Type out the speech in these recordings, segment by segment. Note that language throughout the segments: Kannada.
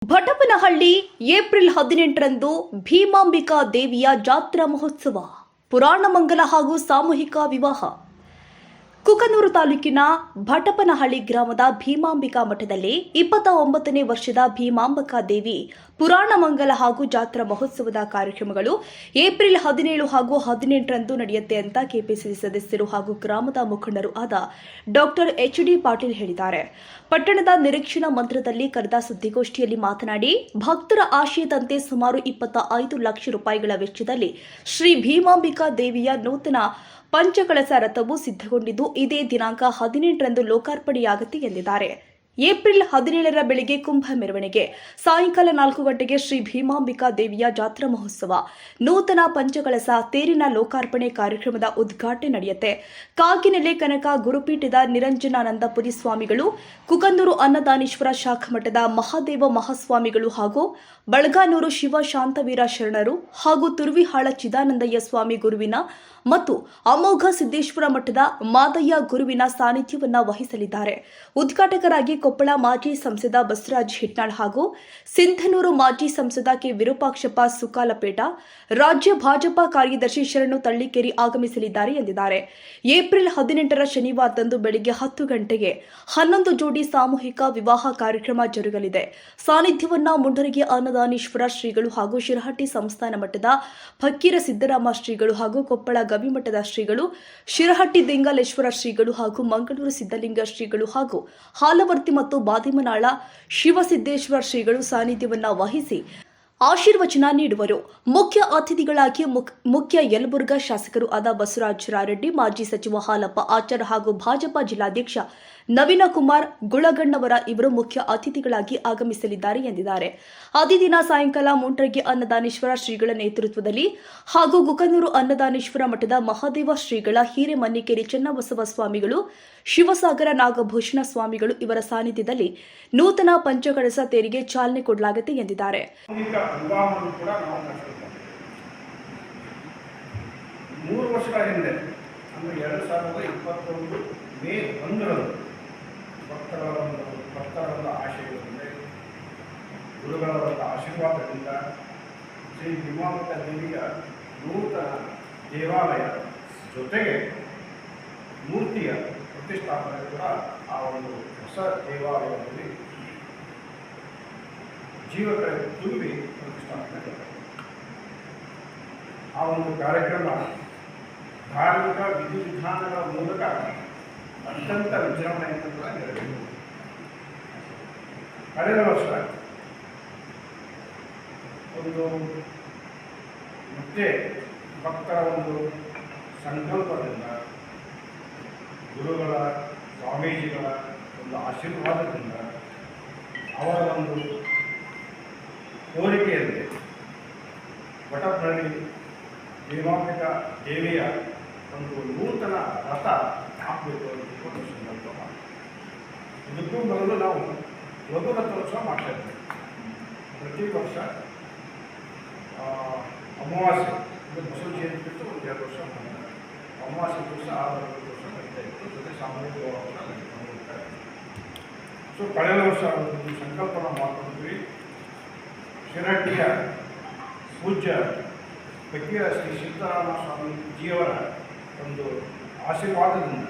ಭಟಪನಹಳ್ಳಿ ಏಪ್ರಿಲ್ 18ರಂದು ಭೀಮಾಂಬಿಕಾ ದೇವಿಯ ಜಾತ್ರಾ ಮಹೋತ್ಸವ, ಪುರಾಣ ಮಂಗಲ ಹಾಗೂ ಸಾಮೂಹಿಕ ವಿವಾಹ. ಕುಕನೂರು ತಾಲೂಕಿನ ಭಟಪನಹಳ್ಳಿ ಗ್ರಾಮದ ಭೀಮಾಂಬಿಕಾ ಮಠದಲ್ಲಿ 29ನೇ ವರ್ಷದ ಭೀಮಾಂಬಿಕಾ ದೇವಿ ಪುರಾಣ ಮಂಗಲ ಹಾಗೂ ಜಾತ್ರಾ ಮಹೋತ್ಸವದ ಕಾರ್ಯಕ್ರಮಗಳು ಏಪ್ರಿಲ್ 17 ಹಾಗೂ 18ರಂದು ನಡೆಯುತ್ತೆ ಅಂತ ಕೆಪಿಸಿಸಿ ಸದಸ್ಯರು ಹಾಗೂ ಗ್ರಾಮದ ಮುಖಂಡರು ಆದ ಡಾಕ್ಟರ್ ಎಚ್.ಡಿ. ಪಾಟೀಲ್ ಹೇಳಿದ್ದಾರೆ. ಪಟ್ಟಣದ ನಿರೀಕ್ಷಣಾ ಮಂದಿರದಲ್ಲಿ ಕರೆದ ಸುದ್ದಿಗೋಷ್ಠಿಯಲ್ಲಿ ಮಾತನಾಡಿ, ಭಕ್ತರ ಆಶಯದಂತೆ ಸುಮಾರು 25 ಲಕ್ಷ ರೂಪಾಯಿಗಳ ವೆಚ್ಚದಲ್ಲಿ ಶ್ರೀ ಭೀಮಾಂಬಿಕಾ ದೇವಿಯ ನೂತನ ಪಂಚಕಳಸ ರಥವು ಸಿದ್ಧಗೊಂಡಿದ್ದು ಇದೇ ದಿನಾಂಕ 18ರಂದು ಲೋಕಾರ್ಪಣೆಯಾಗುತ್ತೆ ಎಂದಿದ್ದಾರೆ. ಏಪ್ರಿಲ್ 17ರ ಬೆಳಗ್ಗೆ ಕುಂಭ ಮೆರವಣಿಗೆ, ಸಾಯಂಕಾಲ 4 ಗಂಟೆಗೆ ಶ್ರೀ ಭೀಮಾಂಬಿಕಾ ದೇವಿಯ ಜಾತ್ರಾ ಮಹೋತ್ಸವ, ನೂತನ ಪಂಚಕಳಸ ತೇರಿನ ಲೋಕಾರ್ಪಣೆ ಕಾರ್ಯಕ್ರಮದ ಉದ್ಘಾಟನೆ ನಡೆಯುತ್ತೆ. ಕಾಗಿನೆಲೆ ಕನಕ ಗುರುಪೀಠದ ನಿರಂಜನಾನಂದಪುರಿ ಸ್ವಾಮಿಗಳು, ಕುಕನೂರು ಅನ್ನದಾನೀಶ್ವರ ಶಾಖಮಠದ ಮಹಾದೇವ ಮಹಾಸ್ವಾಮಿಗಳು ಹಾಗೂ ಬಳಗಾನೂರು ಶಿವ ಶಾಂತವೀರ ಶರಣರು ಹಾಗೂ ತುರ್ವಿಹಾಳ ಚಿದಾನಂದಯ್ಯ ಸ್ವಾಮಿ ಗುರುವಿನ ಮತ್ತು ಅಮೋಘ ಸಿದ್ದೇಶ್ವರ ಮಠದ ಮಾದಯ್ಯ ಗುರುವಿನ ಸಾನ್ನಿಧ್ಯವನ್ನ ವಹಿಸಲಿದ್ದಾರೆ. ಉದ್ಘಾಟಕರಾಗಿ ಕೊಪ್ಪಳ ಮಾಜಿ ಸಂಸದ ಬಸವರಾಜ ಹಿಟ್ನಾಳ್ ಹಾಗೂ ಸಿಂಧನೂರು ಮಾಜಿ ಸಂಸದ ಕೆ ವಿರೂಪಾಕ್ಷಪ್ಪ ಸುಕಾಲಪೇಟ, ರಾಜ್ಯ ಭಾಜಪಾ ಕಾರ್ಯದರ್ಶಿ ಶರಣು ತಳ್ಳಿಕೇರಿ ಆಗಮಿಸಲಿದ್ದಾರೆ ಎಂದಿದ್ದಾರೆ. ಏಪ್ರಿಲ್ 18ರ ಶನಿವಾರದಂದು ಬೆಳಗ್ಗೆ 10 ಗಂಟೆಗೆ 11 ಜೋಡಿ ಸಾಮೂಹಿಕ ವಿವಾಹ ಕಾರ್ಯಕ್ರಮ ಜರುಗಲಿದೆ. ಸಾನ್ನಿಧ್ಯವನ್ನ ಮುಂಡರಗಿ ಅನ್ನದಾನೀಶ್ವರ ಶ್ರೀಗಳು ಹಾಗೂ ಶಿರಹಟ್ಟಿ ಸಂಸ್ಥಾನ ಮಠದ ಫಕ್ಕೀರ ಸಿದ್ದರಾಮ ಶ್ರೀಗಳು ಹಾಗೂ ಕೊಪ್ಪಳ ಗವಿಮಠದ ಶ್ರೀಗಳು, ಶಿರಹಟ್ಟಿ ದಿಂಗಲೇಶ್ವರ ಶ್ರೀಗಳು ಹಾಗೂ ಮಂಗಳೂರು ಸಿದ್ದಲಿಂಗ ಶ್ರೀಗಳು ಹಾಗೂ ಹಾಲವರ್ತಿ ಮತ್ತು ಬಾದಿಮನಾಳ ಶಿವಸಿದ್ದೇಶ್ವರ ಶ್ರೀಗಳು ಸಾನ್ನಿಧ್ಯವನ್ನ ವಹಿಸಿ ಆಶೀರ್ವಚನ ನೀಡುವರು. ಮುಖ್ಯ ಅತಿಥಿಗಳಾಗಿ ಮುಖ್ಯ ಯಲಬುರ್ಗಾ ಶಾಸಕರು ಆದ ಬಸವರಾಜ ರಾರೆಡ್ಡಿ, ಮಾಜಿ ಸಚಿವ ಹಾಲಪ್ಪ ಆಚಾರ್ ಹಾಗೂ ಭಾಜಪಾ ಜಿಲ್ಲಾಧ್ಯಕ್ಷ ನವೀನ ಕುಮಾರ್ ಗುಳಗಣ್ಣವರ ಇವರು ಮುಖ್ಯ ಅತಿಥಿಗಳಾಗಿ ಆಗಮಿಸಲಿದ್ದಾರೆ ಎಂದಿದ್ದಾರೆ. ಅದೇ ದಿನ ಸಾಯಂಕಾಲ ಮುಂಡ್ರಗಿ ಅನ್ನದಾನೀಶ್ವರ ಶ್ರೀಗಳ ನೇತೃತ್ವದಲ್ಲಿ ಹಾಗೂ ಕುಕನೂರು ಅನ್ನದಾನೀಶ್ವರ ಮಠದ ಮಹಾದೇವ ಶ್ರೀಗಳ ಹಿರೇಮನ್ನಿಕೇರಿ ಚನ್ನಬಸವ ಸ್ವಾಮಿಗಳು, ಶಿವಸಾಗರ ನಾಗಭೂಷಣ ಸ್ವಾಮಿಗಳು ಇವರ ಸಾನ್ನಿಧ್ಯದಲ್ಲಿ ನೂತನ ಪಂಚಕಳಸ ತೇರಿಗೆ ಚಾಲನೆ ಕೊಡಲಾಗುತ್ತೆ ಎಂದಿದ್ದಾರೆ. 3 ವರ್ಷಗಳ ಹಿಂದೆ ಅಂದರೆ 2021 ಮೇ 1ರಂದು ಭಕ್ತರ ಆಶಯದಿಂದ, ಗುರುಗಳ ಆಶೀರ್ವಾದದಿಂದ ಶ್ರೀ ಭೀಮಾಂಬಿಕಾ ದೇವಿಯ ನೂತನ ದೇವಾಲಯ ಜೊತೆಗೆ ಮೂರ್ತಿಯ ಪ್ರತಿಷ್ಠಾಪನೆ ಕೂಡ ಆ ಒಂದು ಹೊಸ ದೇವಾಲಯದಲ್ಲಿ ಜೀವಗಳ ತುಂಬಿ ಪ್ರತಿಷ್ಠಾಪನೆ. ಆ ಒಂದು ಕಾರ್ಯಕ್ರಮ ಧಾರ್ಮಿಕ ವಿಧಿವಿಧಾನಗಳ ಮೂಲಕ ಅತ್ಯಂತ ವಿಜೃಂಭಣೆಯಿಂದ ಕೂಡ ನೆರವೇರಿತು. ಕಳೆದ ವರ್ಷ ಒಂದು ಮತ್ತೆ ಭಕ್ತರ ಒಂದು ಸಂಕಲ್ಪದಿಂದ, ಗುರುಗಳ ಸ್ವಾಮೀಜಿಗಳ ಒಂದು ಆಶೀರ್ವಾದದಿಂದ, ಅವರ ಒಂದು ಕೋರಿಕೆಯಂತೆ ಭಟಪನಹಳ್ಳಿ ಭೀಮಾಂಬಿಕಾ ದೇವಿಯ ಒಂದು ನೂತನ ರಥ ಹಾಕಬೇಕು ಅಂತ ಸಂಕಲ್ಪ ಮಾಡಿ, ಇದಕ್ಕೂ ಮೊದಲು ನಾವು ಲಘು ರಥೋತ್ಸವ ಮಾಡ್ತಾ ಇದ್ದೇವೆ. ಪ್ರತಿ ವರ್ಷ ಅಮಾವಾಸ್ಯೆ ಬಸವ ಜಯಂತಿ ಬಿಟ್ಟು ಒಂದು 2 ವರ್ಷ ಮಾಡ್ತಾರೆ. ಅಮಾವಾಸ್ಯೆ ದಿವಸ 6 ವರ್ಷ ನಡೀತಾ ಇತ್ತು, ಜೊತೆ ಸಾಮಾನ್ಯ ವರ್ಷ ನಡೀತಾ ಇತ್ತು. ಸೊ ಕಳೆದ ವರ್ಷ ಒಂದು ಸಂಕಲ್ಪನ ಮಾಡ್ಕೊಂಡಿದ್ವಿ. ಶಿರಹಟ್ಟಿಯ ಪೂಜ್ಯ ಫಕ್ಕೀರ ಶ್ರೀ ಸಿದ್ದರಾಮ ಸ್ವಾಮಿ ಜಿಯವರ ಒಂದು ಆಶೀರ್ವಾದದಿಂದ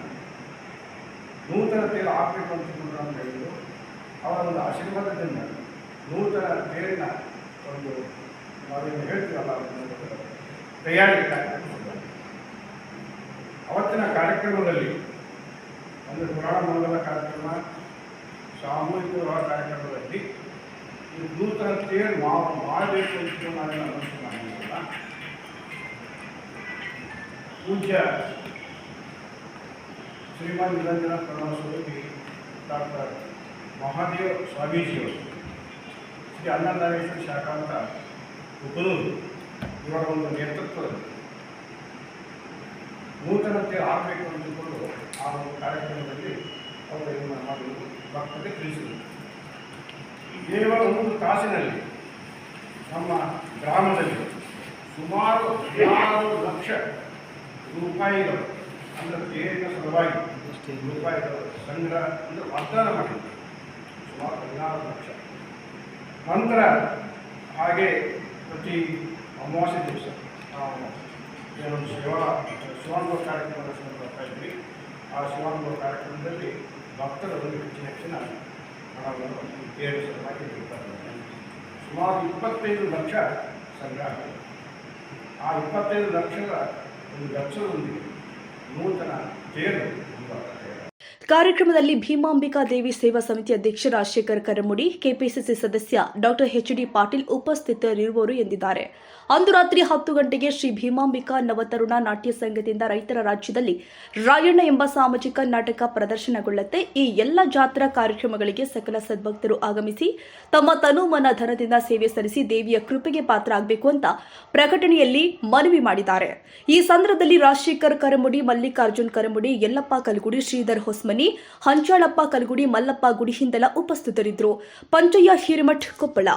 ನೂತನ ತೇರು ಹಾಕಬೇಕು ಅಂತ ಹೇಳಿದರು. ಅವರ ಒಂದು ಆಶೀರ್ವಾದದಿಂದ ನೂತನ ತೇರಿನ ಒಂದು ನಾವೇನು ಹೇಳ್ತೀವಲ್ಲ ತಯಾರಿ ಕಾರ್ಯಕ್ರಮ. ಅವತ್ತಿನ ಕಾರ್ಯಕ್ರಮದಲ್ಲಿ ಒಂದು ಪುರಾಣ ಮಂಗಲ ಕಾರ್ಯಕ್ರಮ, ಸಾಮೂಹಿಕ ವಿವಾಹ ಕಾರ್ಯಕ್ರಮದಲ್ಲಿ ಈ ನೂತನ ತೇರು ಮಾಡಬೇಕು ಅಂತ ನಾವೇನು ಅನುಷ್ಠಾನ ಮಾಡಿಲ್ಲ. ಪೂಜ್ಯ ಶ್ರೀಮಾನ್ ನಿರಂಜನ ಪ್ರಣವಸ್ವರೂಪಿ ಡಾಕ್ಟರ್ ಮಹಾದೇವ ಸ್ವಾಮೀಜಿಯವರು, ಶ್ರೀ ಅನ್ನದಾನೇಶ್ವರ ಶಾಖಾಮಠ ಕುಕನೂರು ಇವರ ಒಂದು ನೇತೃತ್ವದಲ್ಲಿ ನೂತನತೆ ಆಗಬೇಕು ಅಂದುಕೊಂಡು ಆ ಒಂದು ಕಾರ್ಯಕ್ರಮದಲ್ಲಿ ಅವರು ಇದನ್ನು ಮಾಡಲು ಭಕ್ತರಿಗೆ ತಿಳಿಸಿದರು. ಕೇವಲ 1 ತಾಸಿನಲ್ಲಿ ನಮ್ಮ ಗ್ರಾಮದಲ್ಲಿ ಸುಮಾರು 16 ಲಕ್ಷ ರೂಪಾಯಿಗಳು ಅಂದರೆ ತೇರಿನ ಸಲುವಾಗಿ ರೂಪಾಯಿಗಳು ಸಂಗ್ರಹ ಅಂದರೆ ವಾಗ್ದಾನ ಮಾಡಿದ್ರು. ಸುಮಾರು 16 ಲಕ್ಷ ನಂತರ ಹಾಗೆ ಪ್ರತಿ ಅಮಾವಾಸ್ಯೆ ದಿವಸ ನಾವು ಏನೊಂದು ಶಿವಾನುಭವ ಕಾರ್ಯಕ್ರಮ ದರ್ಶನ ಬರ್ತಾ ಇದ್ವಿ. ಆ ಶಿವಾನುಭವ ಕಾರ್ಯಕ್ರಮದಲ್ಲಿ ಭಕ್ತರು ಹೆಚ್ಚಿನ ಹಣವನ್ನು ತೇರು ಸಲುವಾಗಿ ನೀಡ್ತಾರೆ. ಸುಮಾರು 25 ಲಕ್ಷ ಸಂಗ್ರಹ ಆಗಿದೆ. ಆ 25 ಲಕ್ಷದ ಒಂದು ವೆಚ್ಚದೊಂದಿಗೆ ನೂತನ ತೇರು ಮುಂದಾಗ್ತದೆ. ಕಾರ್ಯಕ್ರಮದಲ್ಲಿ ಭೀಮಾಂಬಿಕಾ ದೇವಿ ಸೇವಾ ಸಮಿತಿ ಅಧ್ಯಕ್ಷ ರಾಜಶೇಖರ್ ಕರಮುಡಿ, ಕೆಪಿಸಿಸಿ ಸದಸ್ಯ ಡಾಕ್ಟರ್ ಎಚ್.ಡಿ. ಪಾಟೀಲ್ ಉಪಸ್ಥಿತರಿರುವರು ಎಂದಿದ್ದಾರೆ. ಅಂದು ರಾತ್ರಿ 10 ಗಂಟೆಗೆ ಶ್ರೀ ಭೀಮಾಂಬಿಕಾ ನವತರುಣ ನಾಟ್ಯ ಸಂಘದಿಂದ ರೈತರ ರಾಜ್ಯದಲ್ಲಿ ರಾಯಣ್ಣ ಎಂಬ ಸಾಮಾಜಿಕ ನಾಟಕ ಪ್ರದರ್ಶನಗೊಳ್ಳುತ್ತೆ. ಈ ಎಲ್ಲ ಜಾತ್ರಾ ಕಾರ್ಯಕ್ರಮಗಳಿಗೆ ಸಕಲ ಸದ್ಭಕ್ತರು ಆಗಮಿಸಿ ತಮ್ಮ ತನು ಮನ ಧನದಿಂದ ಸೇವೆ ಸಲ್ಲಿಸಿ ದೇವಿಯ ಕೃಪೆಗೆ ಪಾತ್ರ ಆಗಬೇಕು ಅಂತ ಪ್ರಕಟಣೆಯಲ್ಲಿ ಮನವಿ ಮಾಡಿದ್ದಾರೆ. ಈ ಸಂದರ್ಭದಲ್ಲಿ ರಾಜಶೇಖರ್ ಕರಮುಡಿ, ಮಲ್ಲಿಕಾರ್ಜುನ್ ಕರಮುಡಿ, ಯಲ್ಲಪ್ಪ ಕಲ್ಗುಡಿ, ಶ್ರೀಧರ್ ಹೊಸ್ಮನಿ, ಹಂಚಾಳಪ್ಪ ಕಲ್ಗುಡಿ, ಮಲ್ಲಪ್ಪ ಗುಡಿಹಿಂದಲ ಉಪಸ್ಥಿತರಿದ್ದರು. ಪಂಚಯ್ಯ ಹಿರೇಮಠ್, ಕೊಪ್ಪಳ.